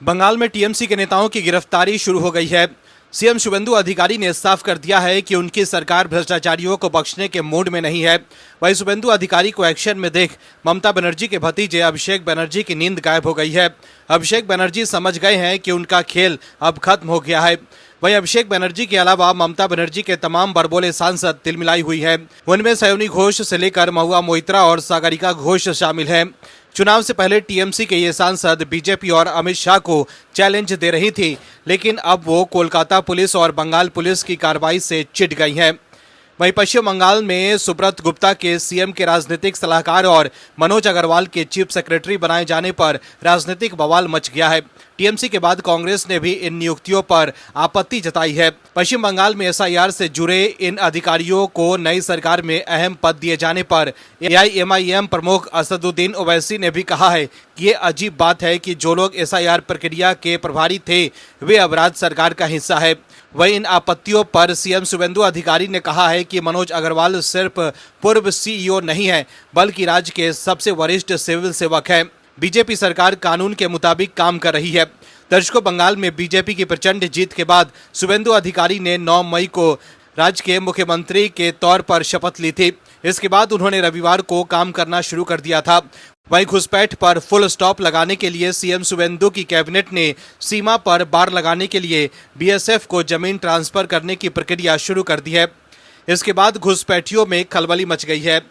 बंगाल में टीएमसी के नेताओं की गिरफ्तारी शुरू हो गई है। सीएम शुवेंदु अधिकारी ने साफ कर दिया है कि उनकी सरकार भ्रष्टाचारियों को बख्शने के मूड में नहीं है। वहीं शुवेंदु अधिकारी को एक्शन में देख ममता बनर्जी के भतीजे अभिषेक बनर्जी की नींद गायब हो गई है। अभिषेक बनर्जी समझ गए हैं कि उनका खेल अब खत्म हो गया है। वहीं अभिषेक बनर्जी के अलावा ममता बनर्जी के तमाम बड़बोले सांसद तिलमिलाई हुई है। उनमें सयोनी घोष से लेकर महुआ मोइत्रा और सागरिका घोष शामिल हैं। चुनाव से पहले टीएमसी के ये सांसद बीजेपी और अमित शाह को चैलेंज दे रही थी, लेकिन अब वो कोलकाता पुलिस और बंगाल पुलिस की कार्रवाई से चिढ़ गई हैं। वहीं पश्चिम बंगाल में सुब्रत गुप्ता के सीएम के राजनीतिक सलाहकार और मनोज अग्रवाल के चीफ सेक्रेटरी बनाए जाने पर राजनीतिक बवाल मच गया है। टीएमसी के बाद कांग्रेस ने भी इन नियुक्तियों पर आपत्ति जताई है। पश्चिम बंगाल में एसआईआर से जुड़े इन अधिकारियों को नई सरकार में अहम पद दिए जाने पर एआईएमआईएम प्रमुख असदुद्दीन ओवैसी ने भी कहा है कि ये अजीब बात है कि जो लोग एसआईआर प्रक्रिया के प्रभारी थे वे अब राज्य सरकार का हिस्सा है। वहीं इन आपत्तियों पर सीएम शुवेंदु अधिकारी ने कहा है कि मनोज अग्रवाल सिर्फ पूर्व सीईओ नहीं है, बल्कि राज्य के सबसे वरिष्ठ सिविल सेवक हैं। बीजेपी सरकार कानून के मुताबिक काम कर रही है। दर्शकों, बंगाल में बीजेपी की प्रचंड जीत के बाद शुवेंदु अधिकारी ने 9 मई को राज्य के मुख्यमंत्री के तौर पर शपथ ली थी। इसके बाद उन्होंने रविवार को काम करना शुरू कर दिया था। वहीं घुसपैठ पर फुल स्टॉप लगाने के लिए सीएम शुवेंदु की कैबिनेट ने सीमा पर बाड़ लगाने के लिए बीएसएफ को जमीन ट्रांसफर करने की प्रक्रिया शुरू कर दी है। इसके बाद घुसपैठियों में खलबली मच गई है।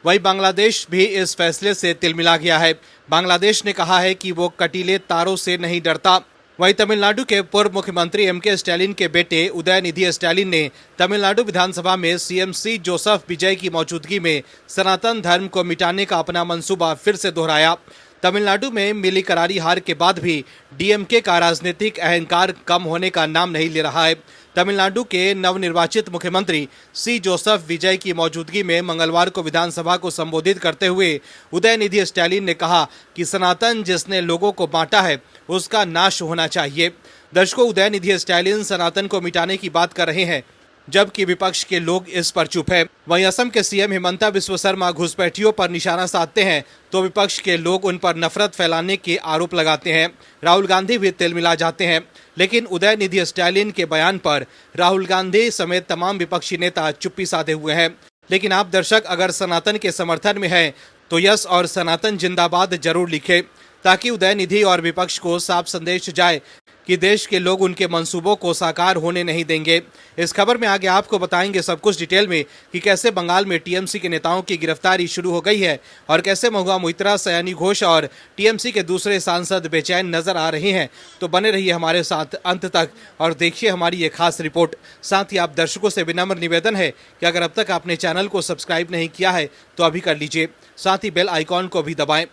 वहीं बांग्लादेश भी इस फैसले से तिलमिला गया है। बांग्लादेश ने कहा है कि वो कटीले तारों से नहीं डरता। वहीं तमिलनाडु के पूर्व मुख्यमंत्री एमके स्टालिन के बेटे उदयनिधि स्टालिन ने तमिलनाडु विधानसभा में सीएम सी जोसेफ विजय की मौजूदगी में सनातन धर्म को मिटाने का अपना मंसूबा फिर से दोहराया। तमिलनाडु में मिली करारी हार के बाद भी डीएमके का राजनीतिक अहंकार कम होने का नाम नहीं ले रहा है। तमिलनाडु के नवनिर्वाचित मुख्यमंत्री सी जोसेफ विजय की मौजूदगी में मंगलवार को विधानसभा को संबोधित करते हुए उदयनिधि स्टालिन ने कहा कि सनातन जिसने लोगों को बांटा है उसका नाश होना चाहिए। दर्शकों, उदयनिधि स्टालिन सनातन को मिटाने की बात कर रहे हैं, जबकि विपक्ष के लोग इस पर चुप है। वहीं असम के सीएम हिमंता बिस्वा शर्मा घुसपैठियों पर निशाना साधते हैं तो विपक्ष के लोग उन पर नफरत फैलाने के आरोप लगाते हैं। राहुल गांधी भी तिलमिला जाते हैं, लेकिन उदयनिधि स्टालिन के बयान पर राहुल गांधी समेत तमाम विपक्षी नेता चुप्पी साधे हुए हैं। लेकिन आप दर्शक अगर सनातन के समर्थन में हैं तो यस और सनातन जिंदाबाद जरूर लिखें, ताकि उदयनिधि और विपक्ष को साफ संदेश जाए कि देश के लोग उनके मंसूबों को साकार होने नहीं देंगे। इस खबर में आगे आपको बताएंगे सब कुछ डिटेल में कि कैसे बंगाल में टीएमसी के नेताओं की गिरफ्तारी शुरू हो गई है और कैसे महुआ मोइत्रा, सयानी घोष और टीएमसी के दूसरे सांसद बेचैन नजर आ रहे हैं। तो बने रहिए हमारे साथ अंत तक और देखिए हमारी ये खास रिपोर्ट। साथ ही आप दर्शकों से विनम्र निवेदन है कि अगर अब तक आपने चैनल को सब्सक्राइब नहीं किया है तो अभी कर लीजिए, साथ ही बेल आइकॉन को भी दबाएं।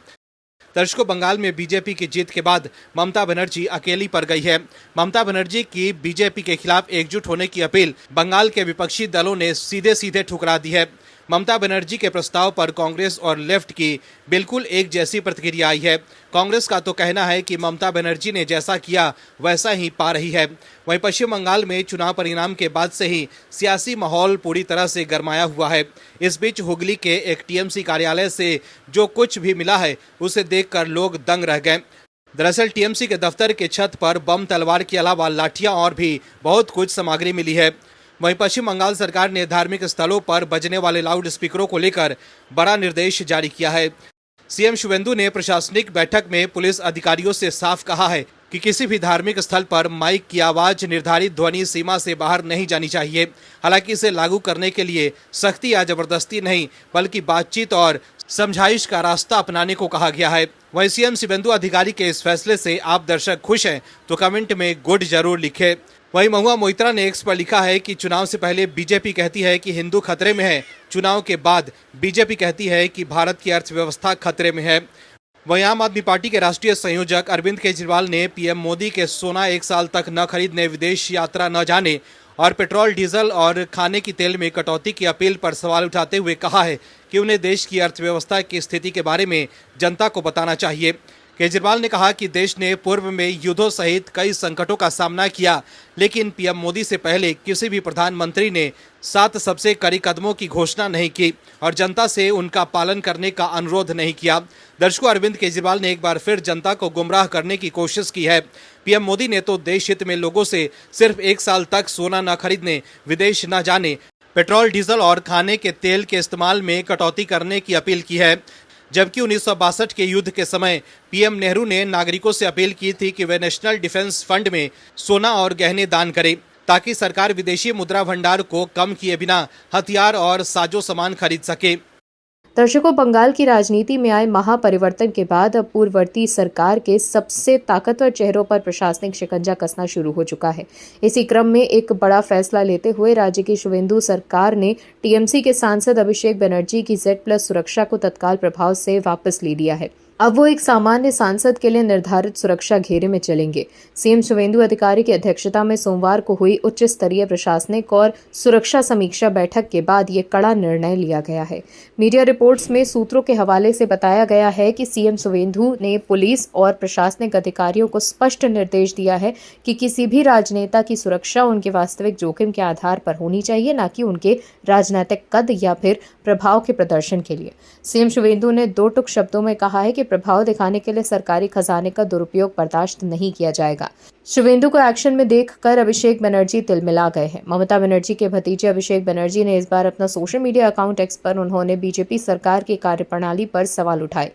दर्शकों, बंगाल में बीजेपी की जीत के बाद ममता बनर्जी अकेली पड़ गई है। ममता बनर्जी की बीजेपी के खिलाफ एकजुट होने की अपील बंगाल के विपक्षी दलों ने सीधे सीधे ठुकरा दी है। ममता बनर्जी के प्रस्ताव पर कांग्रेस और लेफ्ट की बिल्कुल एक जैसी प्रतिक्रिया आई है। कांग्रेस का तो कहना है कि ममता बनर्जी ने जैसा किया वैसा ही पा रही है। वहीं पश्चिम बंगाल में चुनाव परिणाम के बाद से ही सियासी माहौल पूरी तरह से गरमाया हुआ है। इस बीच हुगली के एक टीएमसी कार्यालय से जो कुछ भी मिला है उसे देखकर लोग दंग रह गए। दरअसल टीएमसी के दफ्तर के छत पर बम, तलवार के अलावा लाठियां और भी बहुत कुछ सामग्री मिली है। वहीं पश्चिम बंगाल सरकार ने धार्मिक स्थलों पर बजने वाले लाउड स्पीकरों को लेकर बड़ा निर्देश जारी किया है। सीएम शुवेंदु ने प्रशासनिक बैठक में पुलिस अधिकारियों से साफ कहा है कि किसी भी धार्मिक स्थल पर माइक की आवाज निर्धारित ध्वनि सीमा से बाहर नहीं जानी चाहिए। हालांकि इसे लागू करने के लिए सख्ती या जबरदस्ती नहीं, बल्कि बातचीत और समझाइश का रास्ता अपनाने को कहा गया है। वहीं सीएम शुवेंदु अधिकारी के इस फैसले से आप दर्शक खुश हैं तो कमेंट में गुड जरूर लिखें। वहीं महुआ मोइत्रा ने एक्स पर लिखा है कि चुनाव से पहले बीजेपी कहती है कि हिंदू खतरे में है, चुनाव के बाद बीजेपी कहती है कि भारत की अर्थव्यवस्था खतरे में है। वहीं आम आदमी पार्टी के राष्ट्रीय संयोजक अरविंद केजरीवाल ने पीएम मोदी के सोना 1 साल तक न खरीदने, विदेश यात्रा न जाने और पेट्रोल, डीजल और खाने की तेल में कटौती की अपील पर सवाल उठाते हुए कहा है कि उन्हें देश की अर्थव्यवस्था की स्थिति के बारे में जनता को बताना चाहिए। केजरीवाल ने कहा कि देश ने पूर्व में युद्धों सहित कई संकटों का सामना किया, लेकिन पीएम मोदी से पहले किसी भी प्रधानमंत्री ने 7 सबसे कड़ी कदमों की घोषणा नहीं की और जनता से उनका पालन करने का अनुरोध नहीं किया। दर्शकों, अरविंद केजरीवाल ने एक बार फिर जनता को गुमराह करने की कोशिश की है। पीएम मोदी ने तो देश हित में लोगों से सिर्फ 1 साल तक सोना न खरीदने, विदेश न जाने, पेट्रोल, डीजल और खाने के तेल के इस्तेमाल में कटौती करने की अपील की है। जबकि 1962 के युद्ध के समय पीएम नेहरू ने नागरिकों से अपील की थी कि वे नेशनल डिफेंस फंड में सोना और गहने दान करें, ताकि सरकार विदेशी मुद्रा भंडार को कम किए बिना हथियार और साजो सामान खरीद सके। दर्शकों, बंगाल की राजनीति में आए महापरिवर्तन के बाद अब पूर्ववर्ती सरकार के सबसे ताकतवर चेहरों पर प्रशासनिक शिकंजा कसना शुरू हो चुका है। इसी क्रम में एक बड़ा फैसला लेते हुए राज्य की शुवेंदु सरकार ने टीएमसी के सांसद अभिषेक बनर्जी की Z+ सुरक्षा को तत्काल प्रभाव से वापस ले लिया है। अब वो एक सामान्य सांसद के लिए निर्धारित सुरक्षा घेरे में चलेंगे। सीएम शुवेंदु अधिकारी की अध्यक्षता में सोमवार को हुई उच्च स्तरीय प्रशासनिक और सुरक्षा समीक्षा बैठक के बाद ये कड़ा निर्णय लिया गया है। मीडिया रिपोर्ट्स में सूत्रों के हवाले से बताया गया है कि सीएम शुवेंदु ने पुलिस और प्रशासनिक अधिकारियों को स्पष्ट निर्देश दिया है कि किसी भी राजनेता की सुरक्षा उनके वास्तविक जोखिम के आधार पर होनी चाहिए, न कि उनके राजनीतिक कद या फिर प्रभाव के प्रदर्शन के लिए। सीएम शुवेंदु ने 2 टूक शब्दों में कहा है कि प्रभाव दिखाने के लिए सरकारी खजाने का दुरुपयोग बर्दाश्त नहीं किया जाएगा। शुवेंदु को एक्शन में देखकर अभिषेक बनर्जी तिलमिला गए हैं। ममता बनर्जी के भतीजे अभिषेक बनर्जी ने इस बार अपना सोशल मीडिया अकाउंट एक्स पर उन्होंने बीजेपी सरकार की कार्यप्रणाली पर सवाल उठाए।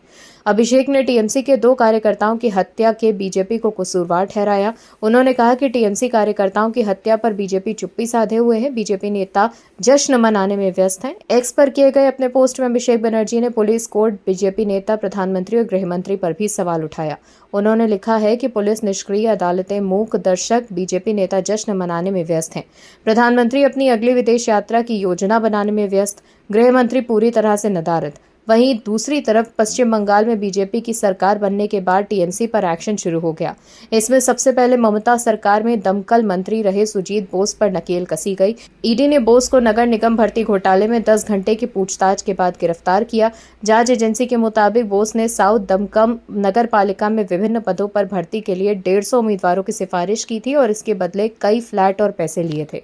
अभिषेक ने टीएमसी के 2 कार्यकर्ताओं की हत्या के बीजेपी को कसूरवार ठहराया। उन्होंने कहा कि टीएमसी कार्यकर्ताओं की हत्या पर बीजेपी चुप्पी साधे हुए है। बीजेपी नेता जश्न मनाने में व्यस्त हैं। एक्स पर किए गए अपने पोस्ट में अभिषेक बनर्जी ने पुलिस, कोर्ट, बीजेपी नेता, प्रधानमंत्री और गृह मंत्री पर भी सवाल उठाया। उन्होंने लिखा है कि पुलिस निष्क्रिय, अदालतें मूक, दर्शक, बीजेपी नेता जश्न मनाने में व्यस्त हैं। प्रधानमंत्री अपनी अगली विदेश यात्रा की योजना बनाने में व्यस्त, गृह मंत्री पूरी तरह से नदारद। वहीं दूसरी तरफ पश्चिम बंगाल में बीजेपी की सरकार बनने के बाद टीएमसी पर एक्शन शुरू हो गया। इसमें सबसे पहले ममता सरकार में दमकल मंत्री रहे सुजीत बोस पर नकेल कसी गई। ईडी ने बोस को नगर निगम भर्ती घोटाले में 10 घंटे की पूछताछ के बाद गिरफ्तार किया। जांच एजेंसी के मुताबिक बोस ने साउथ दमकम नगर पालिका में विभिन्न पदों पर भर्ती के लिए 150 उम्मीदवारों की सिफारिश की थी और इसके बदले कई फ्लैट और पैसे लिए थे।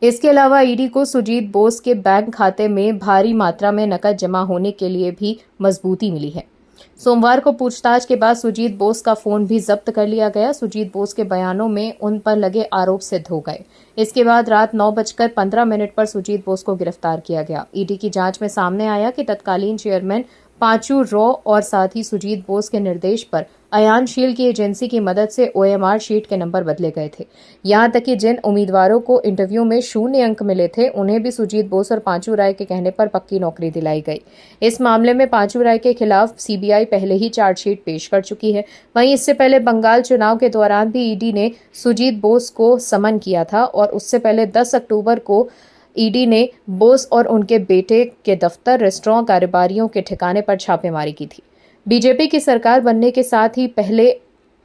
इसके अलावा ईडी को सुजीत बोस के बैंक खाते में भारी मात्रा में नकद जमा होने के लिए भी मजबूती मिली है। सोमवार को पूछताछ के बाद सुजीत बोस का फोन भी जब्त कर लिया गया। सुजीत बोस के बयानों में उन पर लगे आरोप सिद्ध हो गए। इसके बाद रात 9:15 पर सुजीत बोस को गिरफ्तार किया गया। ईडी की जांच में सामने आया कि तत्कालीन चेयरमैन पांचू रॉ और साथ ही सुजीत बोस के निर्देश पर अयानशील की एजेंसी की मदद से OMR शीट के नंबर बदले गए थे। यहां तक कि जिन उम्मीदवारों को इंटरव्यू में 0 अंक मिले थे, उन्हें भी सुजीत बोस और पांचू राय के कहने पर पक्की नौकरी दिलाई गई। इस मामले में पांचू राय के खिलाफ सीबीआई पहले ही चार्जशीट पेश कर चुकी है। वहीं इससे पहले बंगाल चुनाव के दौरान भी ईडी ने सुजीत बोस को समन किया था और उससे पहले 10 अक्टूबर को ईडी ने बोस और उनके बेटे के दफ्तर, रेस्टोरेंट, कारोबारियों के ठिकाने पर छापेमारी की थी। बीजेपी की सरकार बनने के साथ ही पहले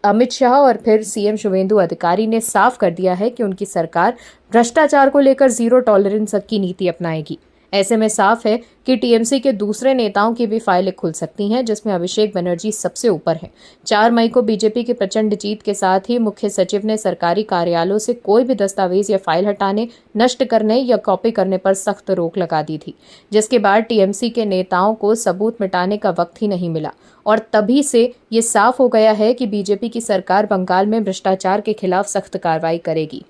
अमित शाह और फिर सीएम शुवेंदु अधिकारी ने साफ कर दिया है कि उनकी सरकार भ्रष्टाचार को लेकर 0 टॉलरेंस की नीति अपनाएगी। ऐसे में साफ है कि टीएमसी के दूसरे नेताओं की भी फाइलें खुल सकती हैं, जिसमें अभिषेक बनर्जी सबसे ऊपर है। 4 मई को बीजेपी की प्रचंड जीत के साथ ही मुख्य सचिव ने सरकारी कार्यालयों से कोई भी दस्तावेज या फाइल हटाने, नष्ट करने या कॉपी करने पर सख्त रोक लगा दी थी, जिसके बाद टीएमसी के नेताओं को सबूत मिटाने का वक्त ही नहीं मिला और तभी से ये साफ हो गया है कि बीजेपी की सरकार बंगाल में भ्रष्टाचार के खिलाफ सख्त कार्रवाई करेगी।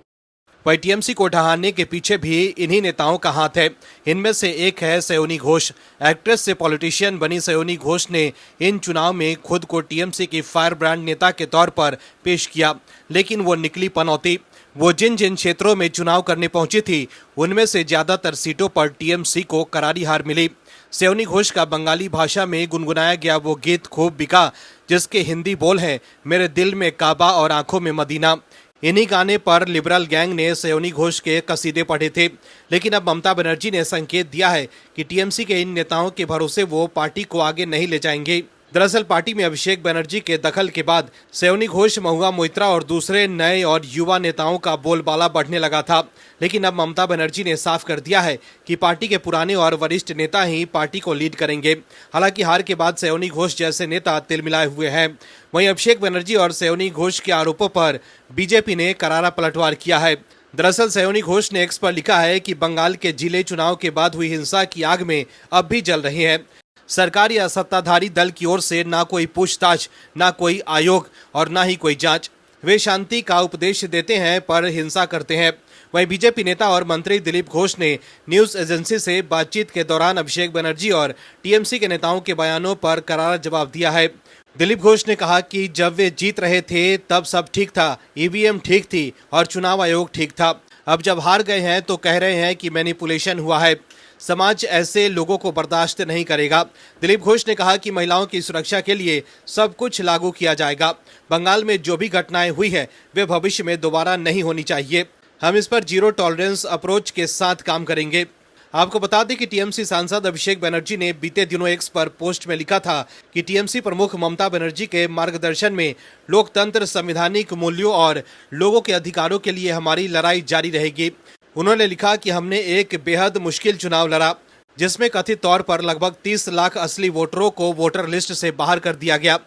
वही टीएमसी को ढहाने के पीछे भी इन्हीं नेताओं का हाथ है। इनमें से एक है सयोनी घोष। एक्ट्रेस से पॉलिटिशियन बनी सयोनी घोष ने इन चुनाव में खुद को टीएमसी की फायर ब्रांड नेता के तौर पर पेश किया, लेकिन वो निकली पनौती। वो जिन जिन क्षेत्रों में चुनाव करने पहुंची थी, उनमें से ज्यादातर सीटों पर टीएमसी को करारी हार मिली। सयोनी घोष का बंगाली भाषा में गुनगुनाया गया वो गीत खूब बिका, जिसके हिंदी बोल हैं, मेरे दिल में काबा और आंखों में मदीना। इन्हीं गाने पर लिबरल गैंग ने सयोनी घोष के कसीदे पढ़े थे, लेकिन अब ममता बनर्जी ने संकेत दिया है कि टीएमसी के इन नेताओं के भरोसे वो पार्टी को आगे नहीं ले जाएंगे। दरअसल पार्टी में अभिषेक बनर्जी के दखल के बाद सयोनी घोष, महुआ मोइत्रा और दूसरे नए और युवा नेताओं का बोलबाला बढ़ने लगा था। लेकिन अब ममता बनर्जी ने साफ कर दिया है कि पार्टी के पुराने और वरिष्ठ नेता ही पार्टी को लीड करेंगे। हालांकि हार के बाद सयोनी घोष जैसे नेता तिलमिलाए हुए हैं। वहीं अभिषेक बनर्जी और सयोनी घोष के आरोपों पर बीजेपी ने करारा पलटवार किया है। दरअसल सयोनी घोष ने एक्स पर लिखा है कि बंगाल के जिले चुनाव के बाद हुई हिंसा की आग में अब भी जल रही है। सरकार या सत्ताधारी दल की ओर से ना कोई पूछताछ, ना कोई आयोग और ना ही कोई जांच। वे शांति का उपदेश देते हैं पर हिंसा करते हैं। वहीं बीजेपी नेता और मंत्री दिलीप घोष ने न्यूज एजेंसी से बातचीत के दौरान अभिषेक बनर्जी और टीएमसी के नेताओं के बयानों पर करारा जवाब दिया है। दिलीप घोष ने कहा कि जब वे जीत रहे थे तब सब ठीक था, ईवीएम ठीक थी और चुनाव आयोग ठीक था। अब जब हार गए हैं तो कह रहे हैं कि मैनिपुलेशन हुआ है। समाज ऐसे लोगों को बर्दाश्त नहीं करेगा। दिलीप घोष ने कहा कि महिलाओं की सुरक्षा के लिए सब कुछ लागू किया जाएगा। बंगाल में जो भी घटनाएं हुई है वे भविष्य में दोबारा नहीं होनी चाहिए। हम इस पर जीरो टॉलरेंस अप्रोच के साथ काम करेंगे। आपको बता दें कि टीएमसी सांसद अभिषेक बनर्जी ने बीते दिनों एक्स पर पोस्ट में लिखा था कि टीएमसी प्रमुख ममता बनर्जी के मार्गदर्शन में लोकतंत्र, संवैधानिक मूल्यों और लोगों के अधिकारों के लिए हमारी लड़ाई जारी रहेगी। उन्होंने लिखा कि हमने एक बेहद मुश्किल चुनाव लड़ा जिसमें कथित तौर पर लगभग 30 लाख असली वोटरों को वोटर लिस्ट से बाहर कर दिया गया।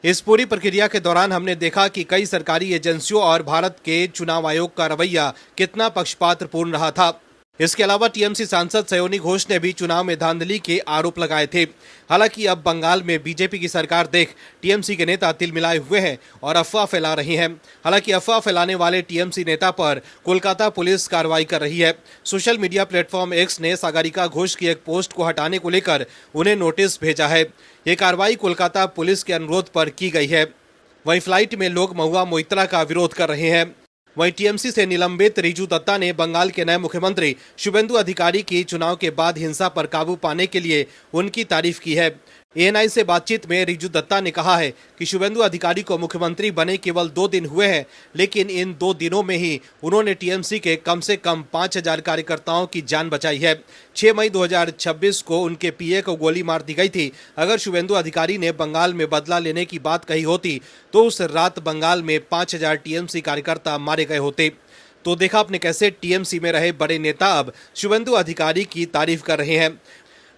इस पूरी प्रक्रिया के दौरान हमने देखा कि कई सरकारी एजेंसियों और भारत के चुनाव आयोग का रवैया कितना पक्षपातपूर्ण रहा था। इसके अलावा टीएमसी सांसद सयोनी घोष ने भी चुनाव में धांधली के आरोप लगाए थे। हालांकि अब बंगाल में बीजेपी की सरकार देख टीएमसी के नेता तिलमिलाए हुए हैं और अफवाह फैला रही हैं। हालांकि अफवाह फैलाने वाले टीएमसी नेता पर कोलकाता पुलिस कार्रवाई कर रही है। सोशल मीडिया प्लेटफॉर्म एक्स ने सागरिका घोष की एक पोस्ट को हटाने को लेकर उन्हें नोटिस भेजा है। ये कार्रवाई कोलकाता पुलिस के अनुरोध पर की गई है। वहीं फ्लाइट में लोग महुआ मोइत्रा का विरोध कर रहे हैं। वहीं टीएमसी से निलंबित रिजू दत्ता ने बंगाल के नए मुख्यमंत्री शुभेंदु अधिकारी की चुनाव के बाद हिंसा पर काबू पाने के लिए उनकी तारीफ की है। एएनआई से बातचीत में रिजू दत्ता ने कहा है कि शुभेंदु अधिकारी को मुख्यमंत्री बने केवल 2 दिन हुए हैं, लेकिन इन 2 दिनों में ही उन्होंने टीएमसी के कम से कम 5000 कार्यकर्ताओं की जान बचाई है। 6 मई 2026 को उनके पीए को गोली मार दी गई थी। अगर शुभेंदु अधिकारी ने बंगाल में बदला लेने की बात कही होती तो उस रात बंगाल में 5000 टीएमसी कार्यकर्ता मारे गए होते। तो देखा आपने कैसे टीएमसी में रहे बड़े नेता अब शुभेंदु अधिकारी की तारीफ कर रहे हैं।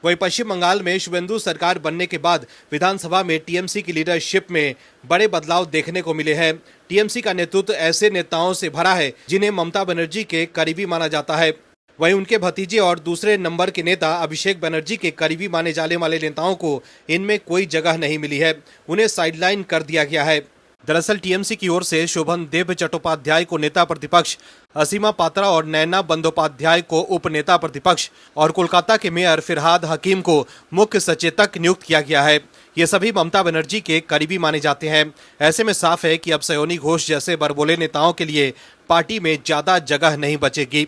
वहीं पश्चिम बंगाल में शुभेंदु सरकार बनने के बाद विधानसभा में टीएमसी की लीडरशिप में बड़े बदलाव देखने को मिले हैं। टीएमसी का नेतृत्व ऐसे नेताओं से भरा है जिन्हें ममता बनर्जी के करीबी माना जाता है। वहीं उनके भतीजे और दूसरे नंबर के नेता अभिषेक बनर्जी के करीबी माने जाने वाले नेताओं को इनमें कोई जगह नहीं मिली है, उन्हें साइडलाइन कर दिया गया है। दरअसल टीएमसी की ओर से शोभन देव चट्टोपाध्याय को नेता प्रतिपक्ष, असीमा पात्रा और नैना बंदोपाध्याय को उप नेता प्रतिपक्ष और कोलकाता के मेयर फिरहाद हकीम को मुख्य सचेतक नियुक्त किया गया है। ये सभी ममता बनर्जी के करीबी माने जाते हैं। ऐसे में साफ है कि अब सयोनी घोष जैसे बड़बोले नेताओं के लिए पार्टी में ज्यादा जगह नहीं बचेगी।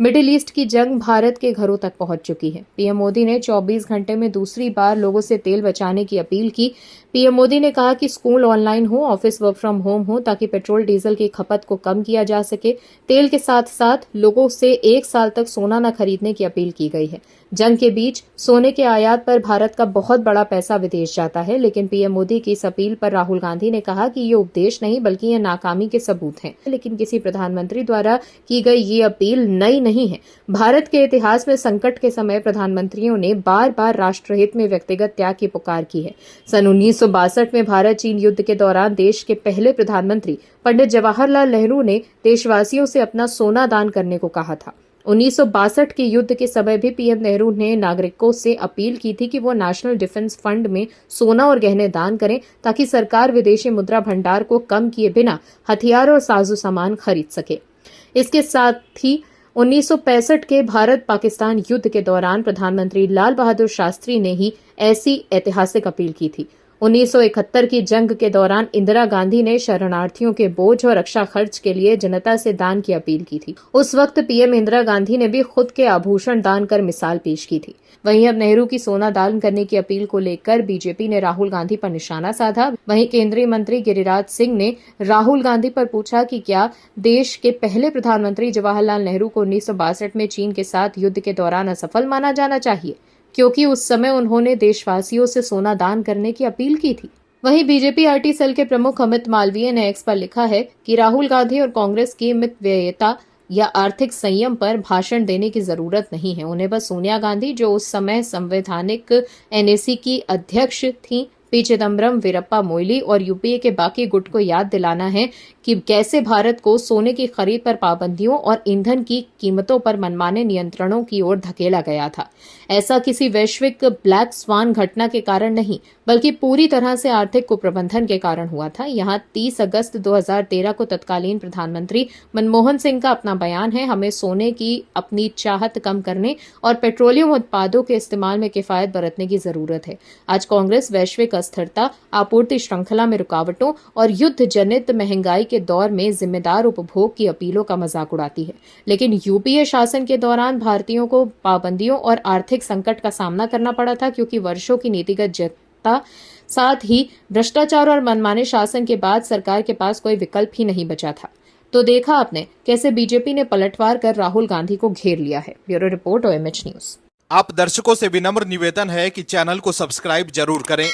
मिडिल ईस्ट की जंग भारत के घरों तक पहुंच चुकी है। पीएम मोदी ने 24 घंटे में दूसरी बार लोगों से तेल बचाने की अपील की। पीएम मोदी ने कहा कि स्कूल ऑनलाइन हो, ऑफिस वर्क फ्रॉम होम हो, ताकि पेट्रोल डीजल की खपत को कम किया जा सके। तेल के साथ साथ लोगों से 1 साल तक सोना न खरीदने की अपील की गई है। जंग के बीच सोने के आयात पर भारत का बहुत बड़ा पैसा विदेश जाता है, लेकिन पीएम मोदी की इस अपील पर राहुल गांधी ने कहा कि ये उपदेश नहीं बल्कि ये नाकामी के सबूत हैं। लेकिन किसी प्रधानमंत्री द्वारा की गई ये अपील नई नहीं है। भारत के इतिहास में संकट के समय प्रधानमंत्रियों ने बार बार राष्ट्रहित में व्यक्तिगत त्याग की पुकार की है। सन 1962 में भारत चीन युद्ध के दौरान देश के पहले प्रधानमंत्री पंडित जवाहरलाल नेहरू ने देशवासियों से अपना सोना दान करने को कहा था। 1962 के युद्ध के समय भी पीएम नेहरू ने नागरिकों से अपील की थी कि वो नेशनल डिफेंस फंड में सोना और गहने दान करें ताकि सरकार विदेशी मुद्रा भंडार को कम किए बिना हथियार और साजो सामान खरीद सके। इसके साथ ही 1965 के भारत पाकिस्तान युद्ध के दौरान प्रधानमंत्री लाल बहादुर शास्त्री ने ही ऐसी ऐतिहासिक अपील की थी। 1971 की जंग के दौरान इंदिरा गांधी ने शरणार्थियों के बोझ और रक्षा खर्च के लिए जनता से दान की अपील की थी। उस वक्त पीएम इंदिरा गांधी ने भी खुद के आभूषण दान कर मिसाल पेश की थी। वहीं अब नेहरू की सोना दान करने की अपील को लेकर बीजेपी ने राहुल गांधी पर निशाना साधा। वहीं केंद्रीय मंत्री गिरिराज सिंह ने राहुल गांधी पर पूछा कि क्या देश के पहले प्रधानमंत्री जवाहरलाल नेहरू को 1962 में चीन के साथ युद्ध के दौरान असफल माना जाना चाहिए? क्योंकि उस समय उन्होंने देशवासियों से सोना दान करने की अपील की थी। वहीं बीजेपी आरटी सेल के प्रमुख अमित मालवीय ने एक्स पर लिखा है कि राहुल गांधी और कांग्रेस की मितव्ययिता या आर्थिक संयम पर भाषण देने की जरूरत नहीं है। उन्हें बस सोनिया गांधी, जो उस समय संवैधानिक एनएसी की अध्यक्ष थी, पी चिदम्बरम, वीरप्पा मोइली और यूपीए के बाकी गुट को याद दिलाना है कि कैसे भारत को सोने की खरीद पर पाबंदियों और ईंधन की कीमतों पर मनमाने नियंत्रणों की ओर धकेला गया था। ऐसा किसी वैश्विक ब्लैक स्वान घटना के कारण नहीं, बल्कि पूरी तरह से आर्थिक कुप्रबंधन के कारण हुआ था। यहाँ 30 अगस्त 2013 को तत्कालीन प्रधानमंत्री मनमोहन सिंह का अपना बयान है, हमें सोने की अपनी चाहत कम करने और पेट्रोलियम उत्पादों के इस्तेमाल में किफायत बरतने की जरूरत है। आज कांग्रेस वैश्विक अस्थिरता, आपूर्ति श्रृंखला में रुकावटों और युद्ध जनित महंगाई के दौर में जिम्मेदार उपभोग की अपीलों का मजाक उड़ाती है, लेकिन यूपीए शासन के दौरान भारतीयों को पाबंदियों और आर्थिक संकट का सामना करना पड़ा था, क्योंकि वर्षों की नीतिगत जटिलता, साथ ही भ्रष्टाचार और मनमाने शासन के बाद सरकार के पास कोई विकल्प ही नहीं बचा था। तो देखा आपने कैसे बीजेपी ने पलटवार कर राहुल गांधी को घेर लिया है। Bureau report, OMH news. आप दर्शकों से विनम्र निवेदन है कि चैनल को सब्सक्राइब जरूर करें